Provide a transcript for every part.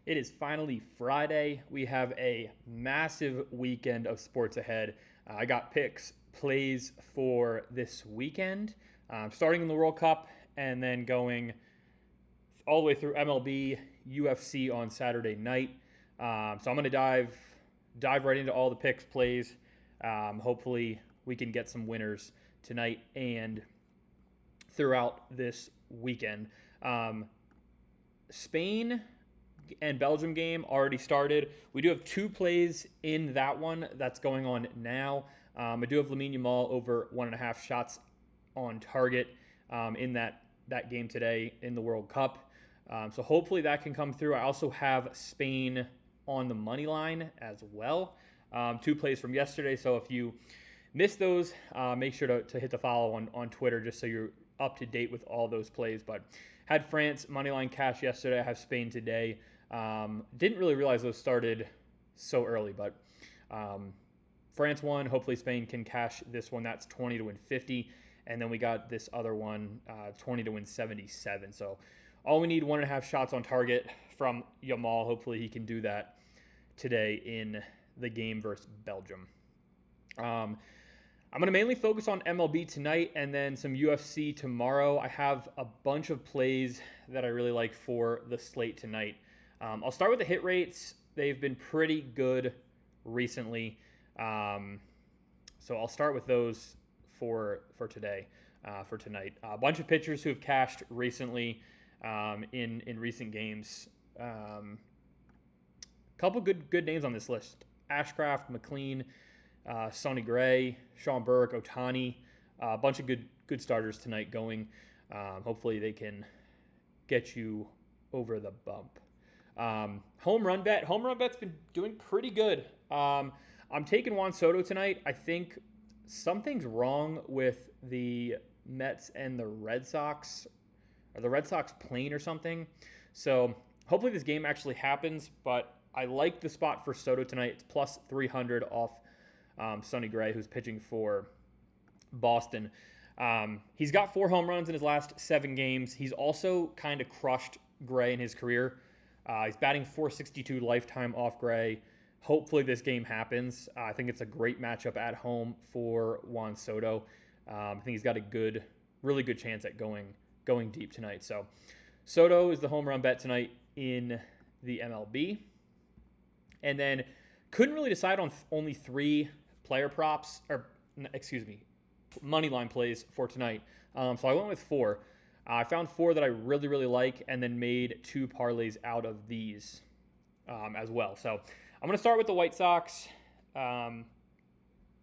It is finally Friday. We have a massive weekend of sports ahead. I got picks, plays for this weekend, starting in the World Cup and then going all the way through MLB, UFC on Saturday night. So I'm going to dive right into all the picks, plays. Hopefully, we can get some winners tonight and throughout this weekend. Spain and Belgium game already started. We do have two plays in that one that's going on now. I do have Lamine Yamal over 1.5 shots on target in that game today in the World Cup. So hopefully that can come through. I also have Spain on the money line as well. Two plays from yesterday. So if you missed those, make sure to hit the follow on Twitter just so you're up to date with all those plays. But had France moneyline cash yesterday. I have Spain today. Didn't really realize those started so early, but France won. Hopefully Spain can cash this one. That's 20 to win 50. And then we got this other one, 20 to win 77. So all we need 1.5 shots on target from Yamal. Hopefully he can do that today in the game versus Belgium. I'm going to mainly focus on MLB tonight and then some UFC tomorrow. I have a bunch of plays that I really like for the slate tonight. I'll start with the hit rates. They've been pretty good recently. So I'll start with those for today, for tonight. A bunch of pitchers who have cashed recently in recent games. Couple good names on this list. Ashcraft, McLean, Sonny Gray, Sean Burke, Ohtani. A bunch of good starters tonight going. Hopefully they can get you over the bump. Home run bet. Home run bet's been doing pretty good. I'm taking Juan Soto tonight. I think something's wrong with the Mets and the Red Sox, or the Red Sox playing or something. So hopefully this game actually happens, but I like the spot for Soto tonight. It's plus 300 off Sonny Gray, who's pitching for Boston. He's got 4 home runs in his last 7 games. He's also kind of crushed Gray in his career. He's batting .462 lifetime off Gray. Hopefully this game happens. I think it's a great matchup at home for Juan Soto. I think he's got a really good chance at going deep tonight. So Soto is the home run bet tonight in the MLB. And then couldn't really decide on only 3 player props, money line plays for tonight. So I went with 4. I found 4 that I really, really like and then made 2 parlays out of these as well. So I'm going to start with the White Sox. Munetaka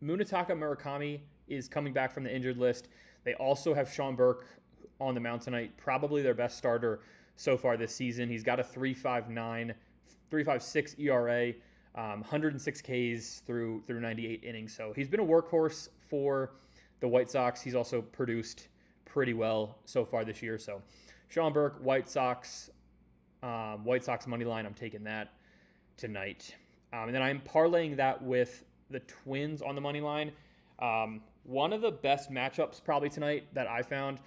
Murakami is coming back from the injured list. They also have Sean Burke on the mound tonight, probably their best starter so far this season. He's got a 3.56 ERA, 106 Ks through 98 innings. So he's been a workhorse for the White Sox. He's also produced pretty well so far this year. So Sean Burke, White Sox money line. I'm taking that tonight. And then I'm parlaying that with the Twins on the money line. One of the best matchups probably tonight that I found,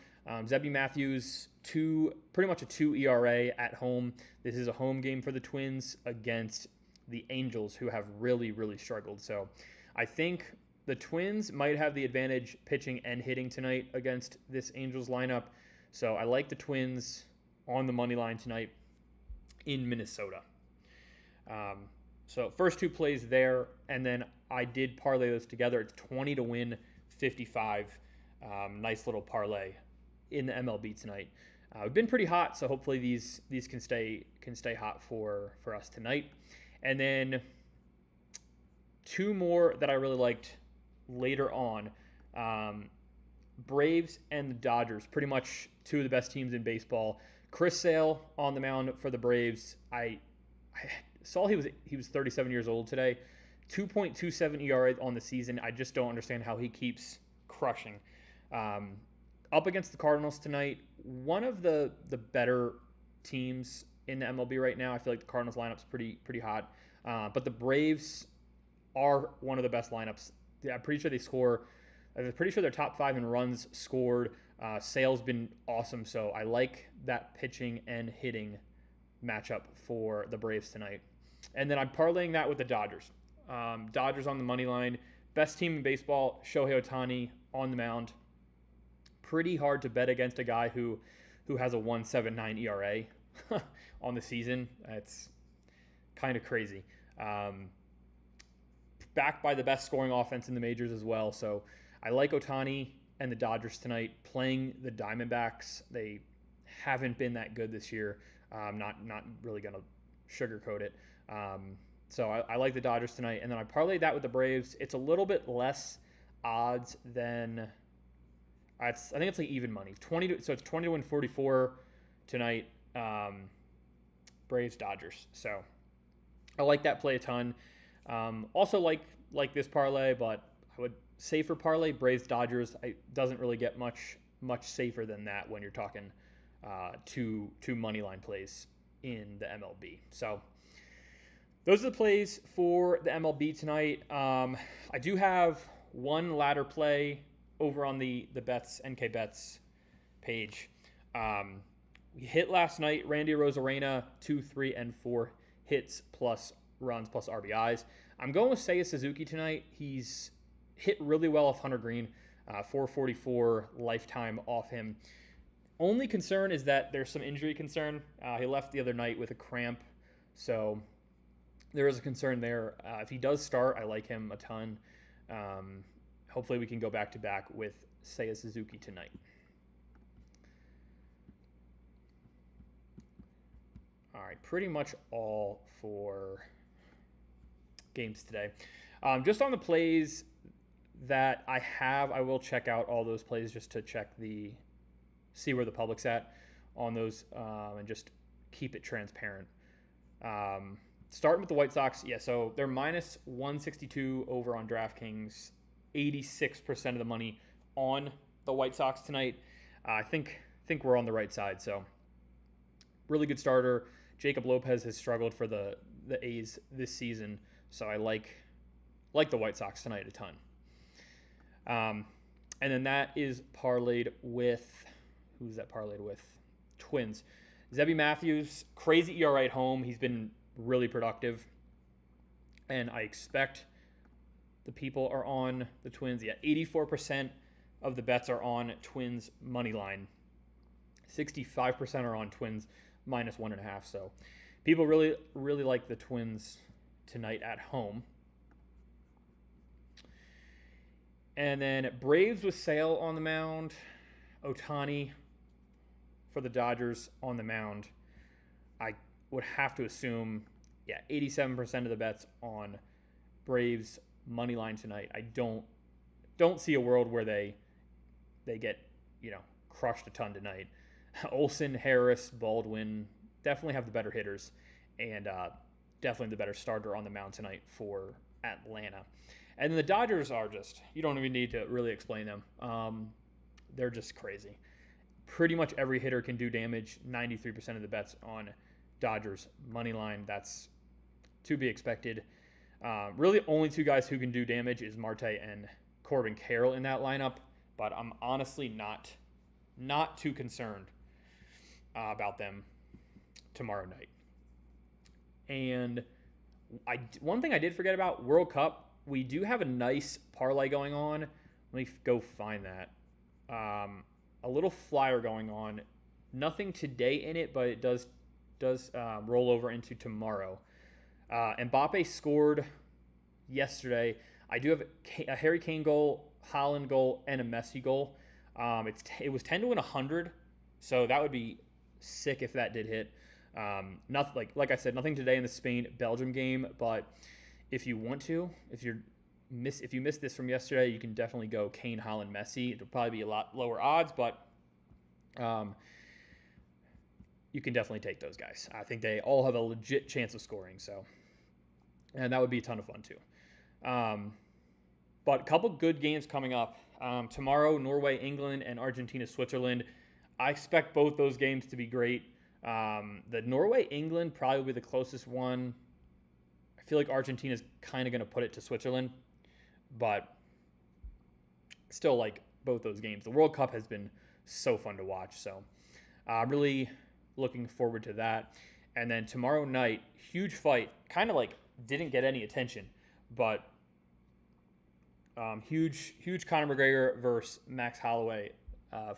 Zebby Matthews, pretty much a 2 ERA at home. This is a home game for the Twins against the Angels, who have really, really struggled. So I think the Twins might have the advantage pitching and hitting tonight against this Angels lineup. So I like the Twins on the money line tonight in Minnesota. So first 2 plays there, and then I did parlay those together. It's 20 to win 55. Nice little parlay in the MLB tonight. We've been pretty hot, so hopefully these can stay hot for us tonight. And then 2 more that I really liked later on. Braves and the Dodgers, pretty much 2 of the best teams in baseball. Chris Sale on the mound for the Braves. I saw he was 37 years old today. 2.27 ERA on the season. I just don't understand how he keeps crushing. Up against the Cardinals tonight, one of the better teams in the MLB right now. I feel like the Cardinals lineup's pretty hot. But the Braves are one of the best lineups. I'm pretty sure they're top 5 in runs scored. Sale's been awesome, so I like that pitching and hitting matchup for the Braves tonight. And then I'm parlaying that with the Dodgers. Dodgers on the money line. Best team in baseball, Shohei Ohtani on the mound. Pretty hard to bet against a guy who has a 1.79 ERA on the season. It's kind of crazy. Backed by the best scoring offense in the majors as well. So I like Ohtani and the Dodgers tonight playing the Diamondbacks. They haven't been that good this year. Not really going to sugarcoat it. So I like the Dodgers tonight. And then I parlayed that with the Braves. It's a little bit less odds than I think it's like even money. So it's 20 to win 44 tonight. Braves Dodgers. So I like that play a ton. Also like this parlay, but I would say for parlay Braves Dodgers. It doesn't really get much safer than that when you're talking two money line plays in the MLB. So those are the plays for the MLB tonight. I do have one ladder play over on the Bets, NK Bets page. We hit last night, Randy Rosarena, 2, 3, and 4 hits plus runs plus RBIs. I'm going with Seiya Suzuki tonight. He's hit really well off Hunter Green, 444 lifetime off him. Only concern is that there's some injury concern. He left the other night with a cramp, so there is a concern there. If he does start, I like him a ton. Hopefully we can go back-to-back with Seiya Suzuki tonight. All right, pretty much all for games today. Just on the plays that I have, I will check out all those plays just to see where the public's at on those, and just keep it transparent. Starting with the White Sox, so they're minus 162 over on DraftKings, 86% of the money on the White Sox tonight. I think we're on the right side, so really good starter. Jacob Lopez has struggled for the A's this season, so I like the White Sox tonight a ton. And then that is parlayed with, who's that parlayed with? Twins. Zebby Matthews, crazy ERA at home. He's been really productive, and I expect the people are on the Twins. 84% of the bets are on Twins money line. 65% are on Twins minus 1.5. So people really like the Twins tonight at home. And then Braves with Sale on the mound. Ohtani for the Dodgers on the mound. I would have to assume, 87% of the bets on Braves money line tonight. I don't see a world where they get, crushed a ton tonight. Olsen, Harris, Baldwin definitely have the better hitters, and definitely the better starter on the mound tonight for Atlanta. And then the Dodgers are just, you don't even need to really explain them. They're just crazy. Pretty much every hitter can do damage. 93% of the bets on Dodgers money line. That's to be expected. Really, only two guys who can do damage is Marte and Corbin Carroll in that lineup. But I'm honestly not too concerned about them tomorrow night. And one thing I did forget about, World Cup. We do have a nice parlay going on. Let me go find that. A little flyer going on. Nothing today in it, but it does roll over into tomorrow. Mbappe scored yesterday. I do have a Harry Kane goal, Haaland goal, and a Messi goal. It was 10 to win 100, so that would be sick if that did hit. Nothing like I said, nothing today in the Spain-Belgium game, but if you want to, if you missed this from yesterday, you can definitely go Kane, Haaland, Messi. It'll probably be a lot lower odds, but you can definitely take those guys. I think they all have a legit chance of scoring, and that would be a ton of fun too. But a couple good games coming up. Tomorrow, Norway, England, and Argentina, Switzerland. I expect both those games to be great. The Norway-England probably will be the closest one. I feel like Argentina's kind of going to put it to Switzerland, but still like both those games. The World Cup has been so fun to watch, so I'm really looking forward to that. And then tomorrow night, huge fight, kind of like didn't get any attention, but huge Conor McGregor versus Max Holloway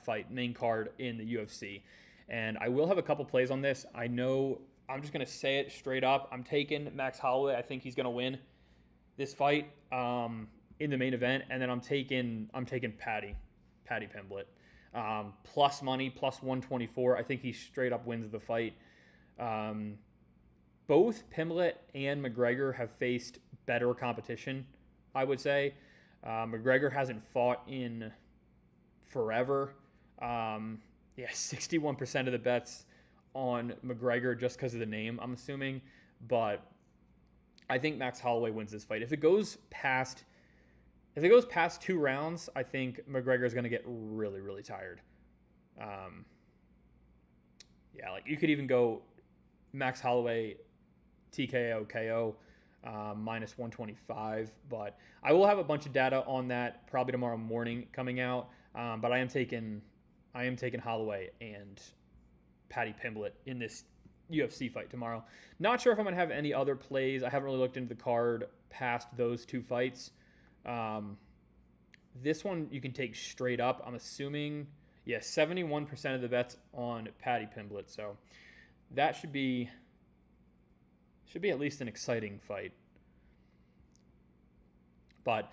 fight, main card in the UFC. And I will have a couple plays on this. I know I'm just going to say it straight up. I'm taking Max Holloway. I think he's going to win this fight in the main event. And then I'm taking Paddy Pimblett. Plus money, plus 124. I think he straight up wins the fight. Both Pimblett and McGregor have faced better competition, I would say. McGregor hasn't fought in forever. 61% of the bets on McGregor just because of the name, I'm assuming. But I think Max Holloway wins this fight. If it goes past 2 rounds, I think McGregor is going to get really, really tired. Like you could even go Max Holloway TKO KO minus 125, but I will have a bunch of data on that probably tomorrow morning coming out. But I am taking Holloway and Paddy Pimblett in this UFC fight tomorrow. Not sure if I'm gonna have any other plays. I haven't really looked into the card past those 2 fights. This one you can take straight up. I'm assuming, 71% of the bets on Paddy Pimblett. So that should be at least an exciting fight. But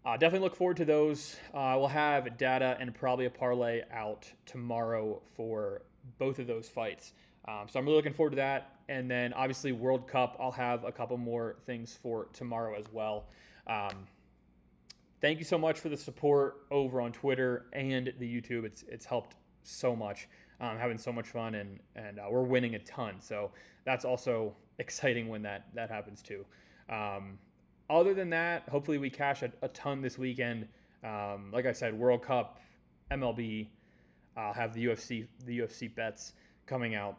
definitely look forward to those. We'll have data and probably a parlay out tomorrow for both of those fights. So I'm really looking forward to that. And then obviously World Cup, I'll have a couple more things for tomorrow as well. Thank you so much for the support over on Twitter and the YouTube. It's helped so much. I'm having so much fun, and we're winning a ton. So that's also exciting when that happens too. Other than that, hopefully we cash a ton this weekend. Like I said, World Cup, MLB, I'll have the UFC bets coming out.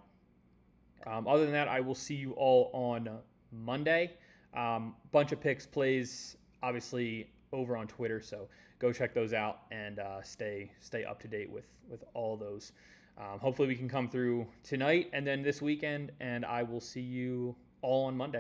Other than that, I will see you all on Monday. Bunch of picks, plays, obviously over on Twitter. So go check those out and stay up to date with all those. Hopefully we can come through tonight and then this weekend, and I will see you all on Monday.